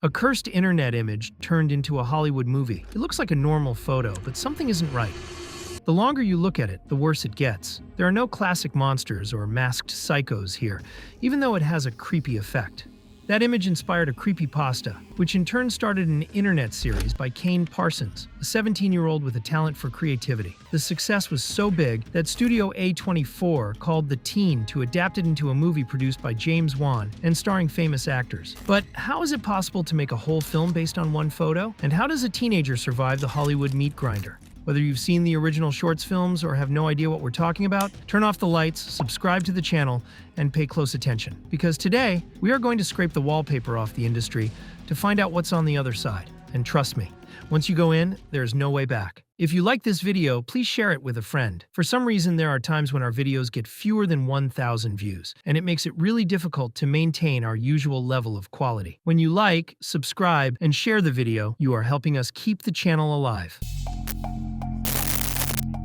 A cursed internet image turned into a Hollywood movie. It looks like a normal photo, but something isn't right. The longer you look at it, the worse it gets. There are no classic monsters or masked psychos here, even though it has a creepy effect. That image inspired a creepypasta, which in turn started an internet series by Kane Parsons, a 17-year-old with a talent for creativity. The success was so big that studio A24 called the teen to adapt it into a movie produced by James Wan and starring famous actors. But how is it possible to make a whole film based on one photo? And how does a teenager survive the Hollywood meat grinder? Whether you've seen the original shorts films or have no idea what we're talking about, turn off the lights, subscribe to the channel, and pay close attention. Because today, we are going to scrape the wallpaper off the industry to find out what's on the other side. And trust me, once you go in, there's no way back. If you like this video, please share it with a friend. For some reason, there are times when our videos get fewer than 1,000 views, and it makes it really difficult to maintain our usual level of quality. When you like, subscribe, and share the video, you are helping us keep the channel alive.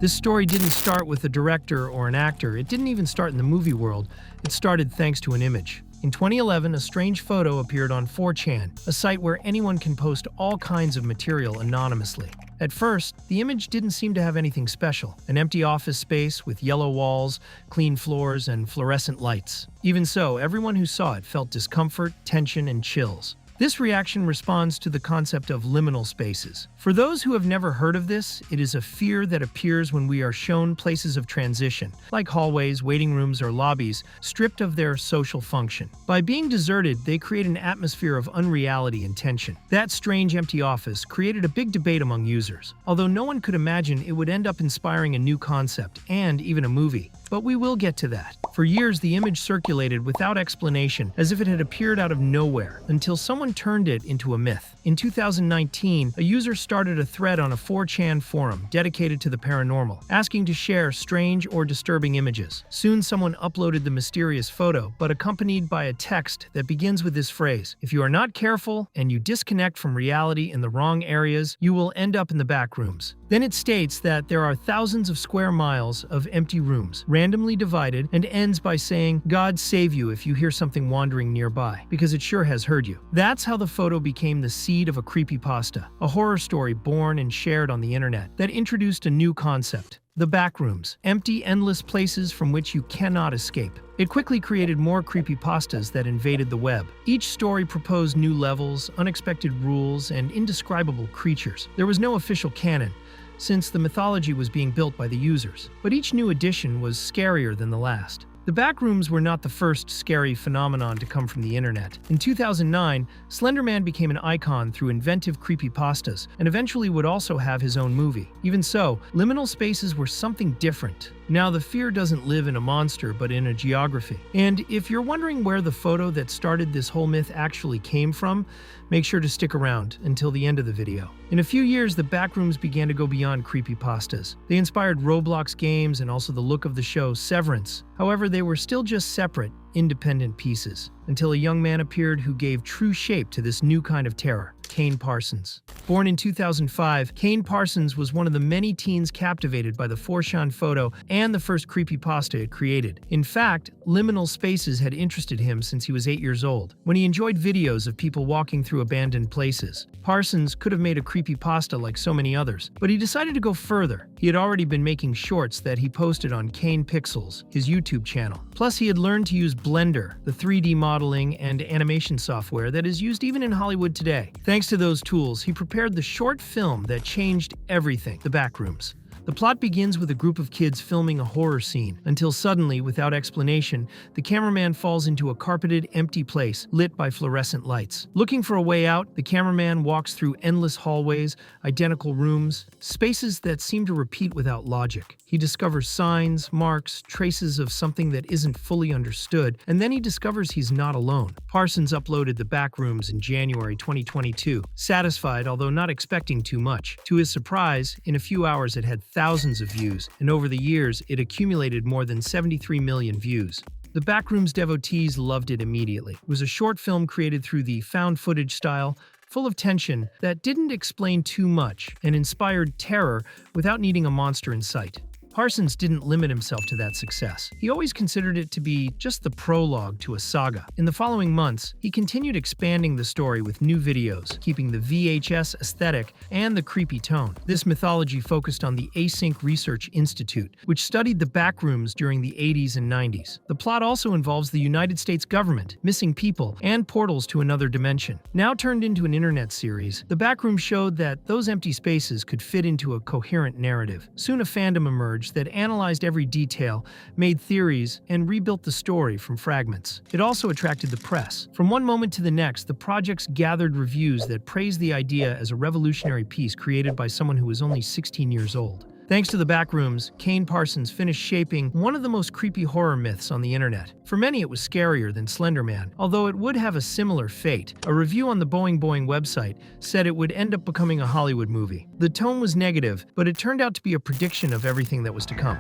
This story didn't start with a director or an actor. It didn't even start in the movie world. It started thanks to an image. In 2011, a strange photo appeared on 4chan, a site where anyone can post all kinds of material anonymously. At first, the image didn't seem to have anything special. An empty office space with yellow walls, clean floors, and fluorescent lights. Even so, everyone who saw it felt discomfort, tension, and chills. This reaction responds to the concept of liminal spaces. For those who have never heard of this, it is a fear that appears when we are shown places of transition, like hallways, waiting rooms, or lobbies, stripped of their social function. By being deserted, they create an atmosphere of unreality and tension. That strange empty office created a big debate among users, although no one could imagine it would end up inspiring a new concept, and even a movie. But we will get to that. For years, the image circulated without explanation, as if it had appeared out of nowhere, until someone turned it into a myth. In 2019, a user started a thread on a 4chan forum dedicated to the paranormal, asking to share strange or disturbing images. Soon, someone uploaded the mysterious photo, but accompanied by a text that begins with this phrase: "If you are not careful and you disconnect from reality in the wrong areas, you will end up in the back rooms." Then it states that there are thousands of square miles of empty rooms, randomly divided, and ends by saying, "God save you if you hear something wandering nearby, because it sure has heard you." That's how the photo became the seed of a creepypasta, a horror story born and shared on the internet that introduced a new concept: the backrooms, empty, endless places from which you cannot escape. It quickly created more creepypastas that invaded the web. Each story proposed new levels, unexpected rules, and indescribable creatures. There was no official canon, since the mythology was being built by the users. But each new edition was scarier than the last. The backrooms were not the first scary phenomenon to come from the internet. In 2009, Slender Man became an icon through inventive creepypastas, and eventually would also have his own movie. Even so, liminal spaces were something different. Now, the fear doesn't live in a monster, but in a geography. And if you're wondering where the photo that started this whole myth actually came from, make sure to stick around until the end of the video. In a few years, the backrooms began to go beyond creepypastas. They inspired Roblox games and also the look of the show Severance. However, they were still just separate, independent pieces, until a young man appeared who gave true shape to this new kind of terror: Kane Parsons. Born in 2005, Kane Parsons was one of the many teens captivated by the 4chan photo and the first creepypasta it created. In fact, liminal spaces had interested him since he was 8 years old, when he enjoyed videos of people walking through abandoned places. Parsons could have made a creepypasta like so many others, but he decided to go further. He had already been making shorts that he posted on Kane Pixels, his YouTube channel. Plus, he had learned to use Blender, the 3D modeling and animation software that is used even in Hollywood today. Thanks to those tools, he prepared the short film that changed everything: the backrooms. The plot begins with a group of kids filming a horror scene, until suddenly, without explanation, the cameraman falls into a carpeted, empty place lit by fluorescent lights. Looking for a way out, the cameraman walks through endless hallways, identical rooms, spaces that seem to repeat without logic. He discovers signs, marks, traces of something that isn't fully understood, and then he discovers he's not alone. Parsons uploaded the backrooms in January 2022, satisfied although not expecting too much. To his surprise, in a few hours it had thousands of views, and over the years, it accumulated more than 73 million views. The Backrooms devotees loved it immediately. It was a short film created through the found footage style, full of tension that didn't explain too much and inspired terror without needing a monster in sight. Parsons didn't limit himself to that success. He always considered it to be just the prologue to a saga. In the following months, he continued expanding the story with new videos, keeping the VHS aesthetic and the creepy tone. This mythology focused on the Async Research Institute, which studied the backrooms during the 80s and 90s. The plot also involves the United States government, missing people, and portals to another dimension. Now turned into an internet series, the Backrooms showed that those empty spaces could fit into a coherent narrative. Soon a fandom emerged that analyzed every detail, made theories, and rebuilt the story from fragments. It also attracted the press. From one moment to the next, the projects gathered reviews that praised the idea as a revolutionary piece created by someone who was only 16 years old. Thanks to the Backrooms, Kane Parsons finished shaping one of the most creepy horror myths on the internet. For many, it was scarier than Slender Man, although it would have a similar fate. A review on the Boing Boing website said it would end up becoming a Hollywood movie. The tone was negative, but it turned out to be a prediction of everything that was to come.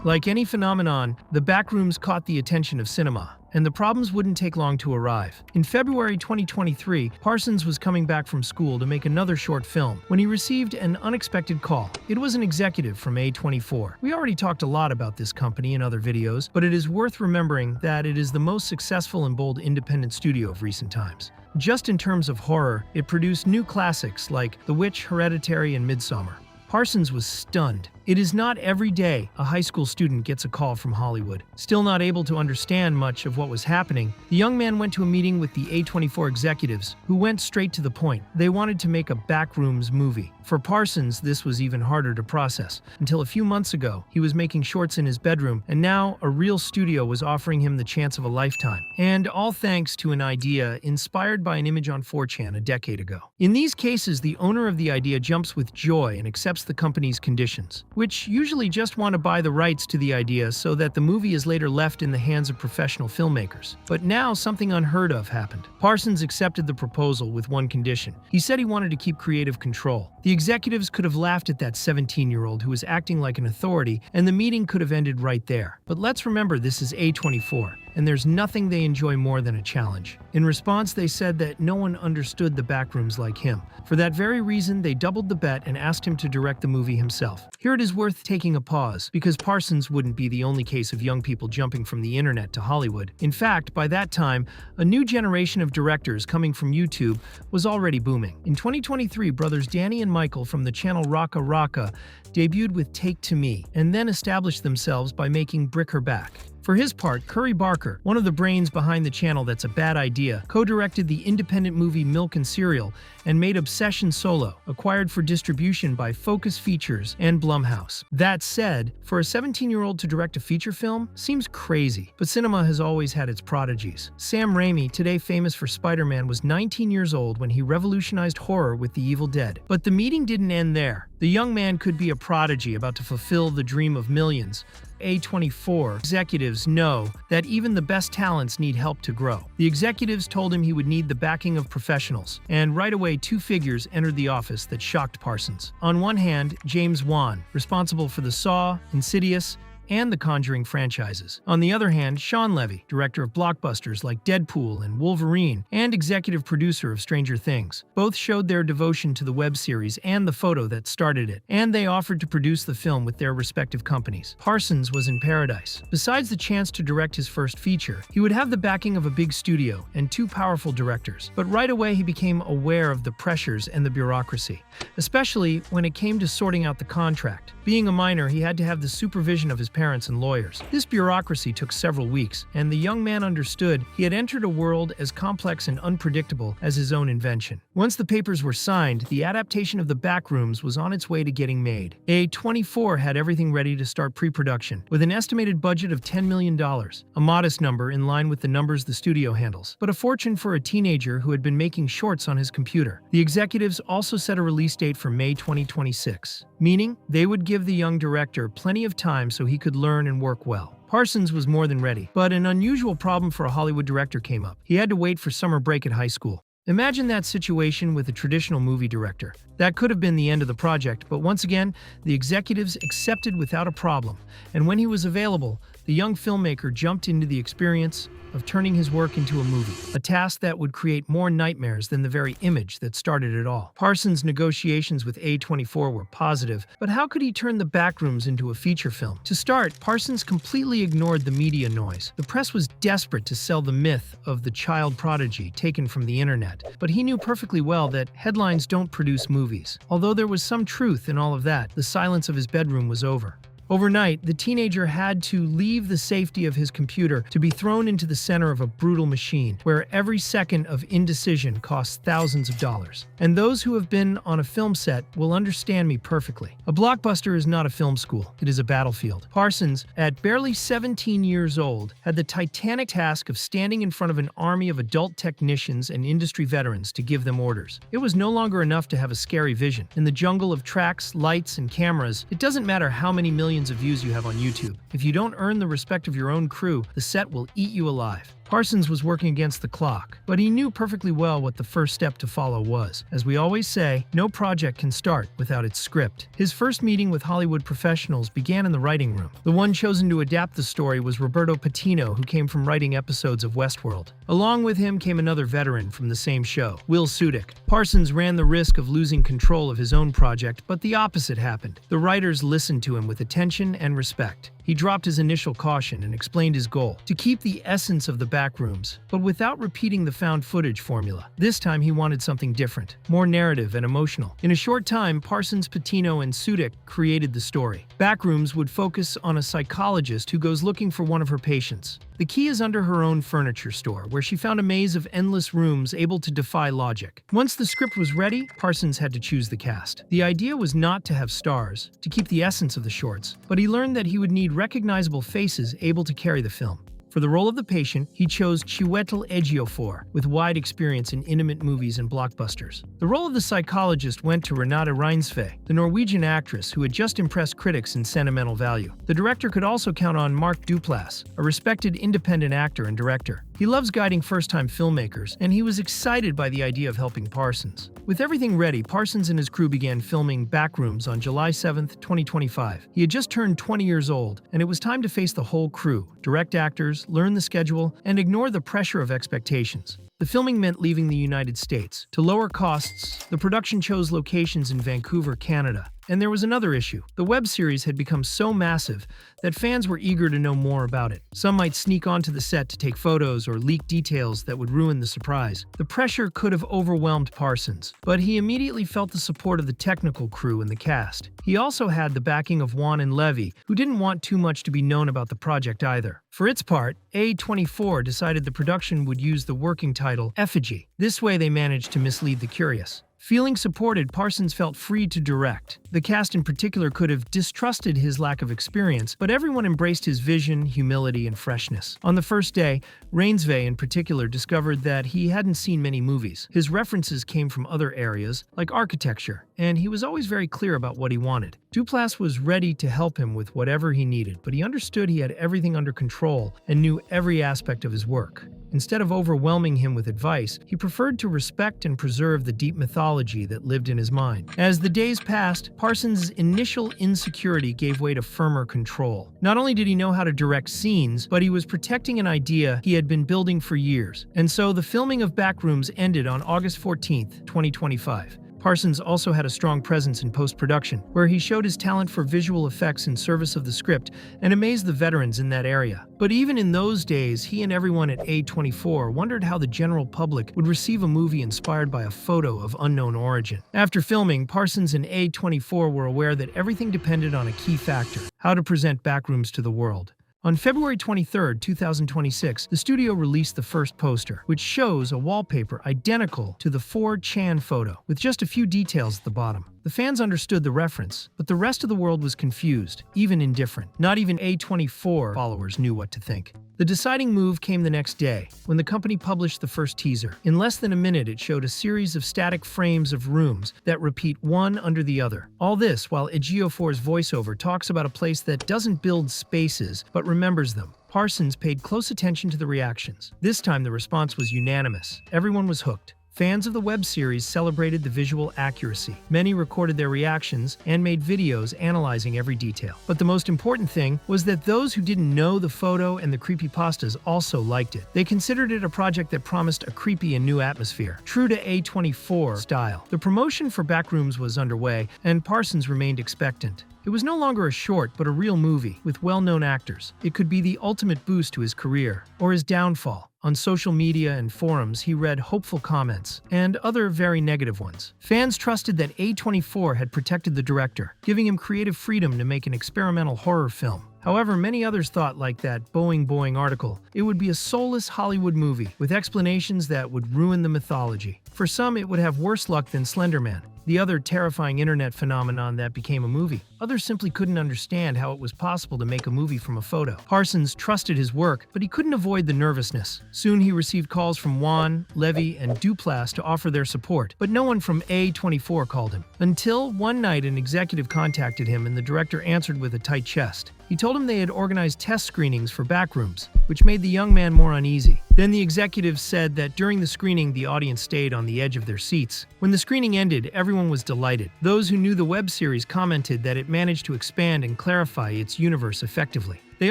Like any phenomenon, the Backrooms caught the attention of cinema, and the problems wouldn't take long to arrive. In February 2023, Parsons was coming back from school to make another short film when he received an unexpected call. It was an executive from A24. We already talked a lot about this company in other videos, but it is worth remembering that it is the most successful and bold independent studio of recent times. Just in terms of horror, it produced new classics like The Witch, Hereditary, and Midsommar. Parsons was stunned. It is not every day a high school student gets a call from Hollywood. Still not able to understand much of what was happening, the young man went to a meeting with the A24 executives, who went straight to the point. They wanted to make a Backrooms movie. For Parsons, this was even harder to process. Until a few months ago, he was making shorts in his bedroom, and now a real studio was offering him the chance of a lifetime. And all thanks to an idea inspired by an image on 4chan a decade ago. In these cases, the owner of the idea jumps with joy and accepts the company's conditions, which usually just want to buy the rights to the idea so that the movie is later left in the hands of professional filmmakers. But now something unheard of happened. Parsons accepted the proposal with one condition. He said he wanted to keep creative control. The executives could have laughed at that 17-year-old who was acting like an authority, and the meeting could have ended right there. But let's remember, this is A24, and there's nothing they enjoy more than a challenge. In response, they said that no one understood the Backrooms like him. For that very reason, they doubled the bet and asked him to direct the movie himself. Here it is worth taking a pause, because Parsons wouldn't be the only case of young people jumping from the internet to Hollywood. In fact, by that time, a new generation of directors coming from YouTube was already booming. In 2023, brothers Danny and Michael from the channel Raka Raka debuted with Take to Me, and then established themselves by making Brick Her Back. For his part, Curry Barker, one of the brains behind the channel That's a Bad Idea, co-directed the independent movie Milk and Cereal and made Obsession Solo, acquired for distribution by Focus Features and Blumhouse. That said, for a 17-year-old to direct a feature film seems crazy, but cinema has always had its prodigies. Sam Raimi, today famous for Spider-Man, was 19 years old when he revolutionized horror with The Evil Dead. But the meeting didn't end there. The young man could be a prodigy about to fulfill the dream of millions. A24 executives know that even the best talents need help to grow. The executives told him he would need the backing of professionals, and right away two figures entered the office that shocked Parsons. On one hand, James Wan, responsible for the Saw, Insidious, and the Conjuring franchises. On the other hand, Sean Levy, director of blockbusters like Deadpool and Wolverine, and executive producer of Stranger Things. Both showed their devotion to the web series and the photo that started it, and they offered to produce the film with their respective companies. Parsons was in paradise. Besides the chance to direct his first feature, he would have the backing of a big studio and two powerful directors. But right away he became aware of the pressures and the bureaucracy, especially when it came to sorting out the contract. Being a minor, he had to have the supervision of his parents and lawyers. This bureaucracy took several weeks, and the young man understood he had entered a world as complex and unpredictable as his own invention. Once the papers were signed, the adaptation of the Backrooms was on its way to getting made. A24 had everything ready to start pre-production, with an estimated budget of $10 million, a modest number in line with the numbers the studio handles, but a fortune for a teenager who had been making shorts on his computer. The executives also set a release date for May 2026, meaning they would give the young director plenty of time so he could learn and work well. Parsons was more than ready, but an unusual problem for a Hollywood director came up. He had to wait for summer break at high school. Imagine that situation with a traditional movie director. That could have been the end of the project, but once again, the executives accepted without a problem, and when he was available, the young filmmaker jumped into the experience of turning his work into a movie, a task that would create more nightmares than the very image that started it all. Parsons' negotiations with A24 were positive, but how could he turn the Backrooms into a feature film? To start, Parsons completely ignored the media noise. The press was desperate to sell the myth of the child prodigy taken from the internet, but he knew perfectly well that headlines don't produce movies. Although there was some truth in all of that, the silence of his bedroom was over. Overnight, the teenager had to leave the safety of his computer to be thrown into the center of a brutal machine, where every second of indecision costs thousands of dollars. And those who have been on a film set will understand me perfectly. A blockbuster is not a film school, it is a battlefield. Parsons, at barely 17 years old, had the titanic task of standing in front of an army of adult technicians and industry veterans to give them orders. It was no longer enough to have a scary vision. In the jungle of tracks, lights, and cameras, it doesn't matter how many millions of views you have on YouTube. If you don't earn the respect of your own crew, the set will eat you alive. Parsons was working against the clock, but he knew perfectly well what the first step to follow was. As we always say, no project can start without its script. His first meeting with Hollywood professionals began in the writing room. The one chosen to adapt the story was Roberto Patino, who came from writing episodes of Westworld. Along with him came another veteran from the same show, Will Sudick. Parsons ran the risk of losing control of his own project, but the opposite happened. The writers listened to him with attention and respect. He dropped his initial caution and explained his goal: to keep the essence of the Backrooms, but without repeating the found footage formula. This time he wanted something different, more narrative and emotional. In a short time, Parsons, Patino, and Sudick created the story. Backrooms would focus on a psychologist who goes looking for one of her patients. The key is under her own furniture store, where she found a maze of endless rooms able to defy logic. Once the script was ready, Parsons had to choose the cast. The idea was not to have stars, to keep the essence of the shorts, but he learned that he would need recognizable faces able to carry the film. For the role of the patient, he chose Chiwetel Ejiofor, with wide experience in intimate movies and blockbusters. The role of the psychologist went to Renate Reinsve, the Norwegian actress who had just impressed critics in Sentimental Value. The director could also count on Mark Duplass, a respected independent actor and director. He loves guiding first-time filmmakers, and he was excited by the idea of helping Parsons. With everything ready, Parsons and his crew began filming Backrooms on July 7, 2025. He had just turned 20 years old, and it was time to face the whole crew, direct actors, learn the schedule, and ignore the pressure of expectations. The filming meant leaving the United States. To lower costs, the production chose locations in Vancouver, Canada. And there was another issue. The web series had become so massive that fans were eager to know more about it. Some might sneak onto the set to take photos or leak details that would ruin the surprise. The pressure could have overwhelmed Parsons, but he immediately felt the support of the technical crew and the cast. He also had the backing of Wan and Levy, who didn't want too much to be known about the project either. For its part, A24 decided the production would use the working title Effigy. This way they managed to mislead the curious. Feeling supported, Parsons felt free to direct. The cast in particular could have distrusted his lack of experience, but everyone embraced his vision, humility, and freshness. On the first day, Reinsve in particular discovered that he hadn't seen many movies. His references came from other areas, like architecture, and he was always very clear about what he wanted. Duplass was ready to help him with whatever he needed, but he understood he had everything under control and knew every aspect of his work. Instead of overwhelming him with advice, he preferred to respect and preserve the deep mythology that lived in his mind. As the days passed, Parsons' initial insecurity gave way to firmer control. Not only did he know how to direct scenes, but he was protecting an idea he had been building for years. And so the filming of Backrooms ended on August 14, 2025. Parsons also had a strong presence in post-production, where he showed his talent for visual effects in service of the script and amazed the veterans in that area. But even in those days, he and everyone at A24 wondered how the general public would receive a movie inspired by a photo of unknown origin. After filming, Parsons and A24 were aware that everything depended on a key factor: how to present Backrooms to the world. On February 23, 2026, the studio released the first poster, which shows a wallpaper identical to the 4chan photo, with just a few details at the bottom. The fans understood the reference, but the rest of the world was confused, even indifferent. Not even A24 followers knew what to think. The deciding move came the next day, when the company published the first teaser. In less than a minute, it showed a series of static frames of rooms that repeat one under the other. All this while Ejiofor's voiceover talks about a place that doesn't build spaces, but remembers them. Parsons paid close attention to the reactions. This time the response was unanimous. Everyone was hooked. Fans of the web series celebrated the visual accuracy. Many recorded their reactions and made videos analyzing every detail. But the most important thing was that those who didn't know the photo and the creepypastas also liked it. They considered it a project that promised a creepy and new atmosphere, true to A24 style. The promotion for Backrooms was underway, and Parsons remained expectant. It was no longer a short, but a real movie, with well-known actors. It could be the ultimate boost to his career, or his downfall. On social media and forums, he read hopeful comments, and other very negative ones. Fans trusted that A24 had protected the director, giving him creative freedom to make an experimental horror film. However, many others thought, like that Boing article, it would be a soulless Hollywood movie, with explanations that would ruin the mythology. For some, it would have worse luck than Slender Man, the other terrifying internet phenomenon that became a movie. Others simply couldn't understand how it was possible to make a movie from a photo. Parsons trusted his work, but he couldn't avoid the nervousness. Soon he received calls from Wan, Levy, and Duplass to offer their support, but no one from A24 called him. Until one night an executive contacted him and the director answered with a tight chest. He told him they had organized test screenings for Backrooms, which made the young man more uneasy. Then the executive said that during the screening, the audience stayed on the edge of their seats. When the screening ended, everyone was delighted. Those who knew the web series commented that it managed to expand and clarify its universe effectively. They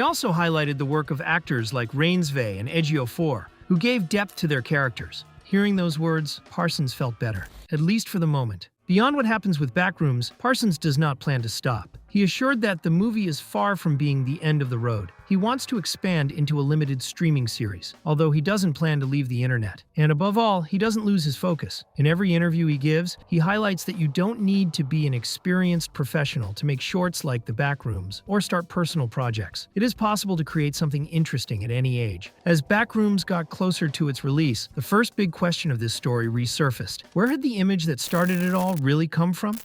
also highlighted the work of actors like Rainsvey and A24, who gave depth to their characters. Hearing those words, Parsons felt better, at least for the moment. Beyond what happens with Backrooms, Parsons does not plan to stop. He assured that the movie is far from being the end of the road. He wants to expand into a limited streaming series, although he doesn't plan to leave the internet. And above all, he doesn't lose his focus. In every interview he gives, he highlights that you don't need to be an experienced professional to make shorts like The Backrooms or start personal projects. It is possible to create something interesting at any age. As Backrooms got closer to its release, the first big question of this story resurfaced. Where had the image that started it all really come from?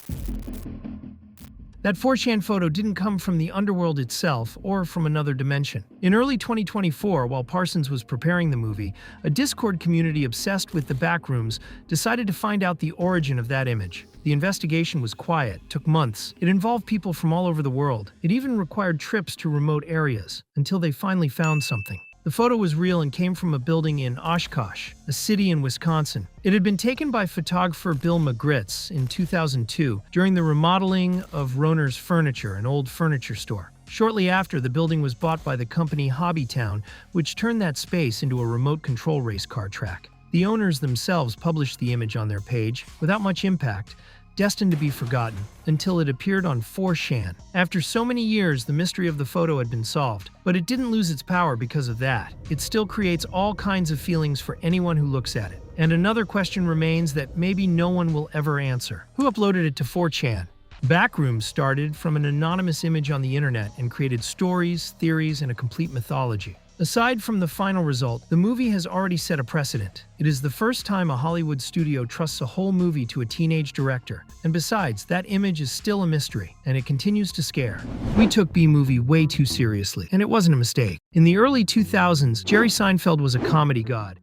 That 4chan photo didn't come from the underworld itself or from another dimension. In early 2024, while Parsons was preparing the movie, a Discord community obsessed with the Backrooms decided to find out the origin of that image. The investigation was quiet, took months. It involved people from all over the world. It even required trips to remote areas, until they finally found something. The photo was real and came from a building in Oshkosh, a city in Wisconsin. It had been taken by photographer Bill Magritz in 2002 during the remodeling of Roner's Furniture, an old furniture store. Shortly after, the building was bought by the company Hobbytown, which turned that space into a remote control race car track. The owners themselves published the image on their page, without much impact, destined to be forgotten, until it appeared on 4chan. After so many years, the mystery of the photo had been solved, but it didn't lose its power because of that. It still creates all kinds of feelings for anyone who looks at it. And another question remains that maybe no one will ever answer. Who uploaded it to 4chan? Backrooms started from an anonymous image on the internet and created stories, theories, and a complete mythology. Aside from the final result, the movie has already set a precedent. It is the first time a Hollywood studio trusts a whole movie to a teenage director. And besides, that image is still a mystery, and it continues to scare. We took B-Movie way too seriously, and it wasn't a mistake. In the early 2000s, Jerry Seinfeld was a comedy god.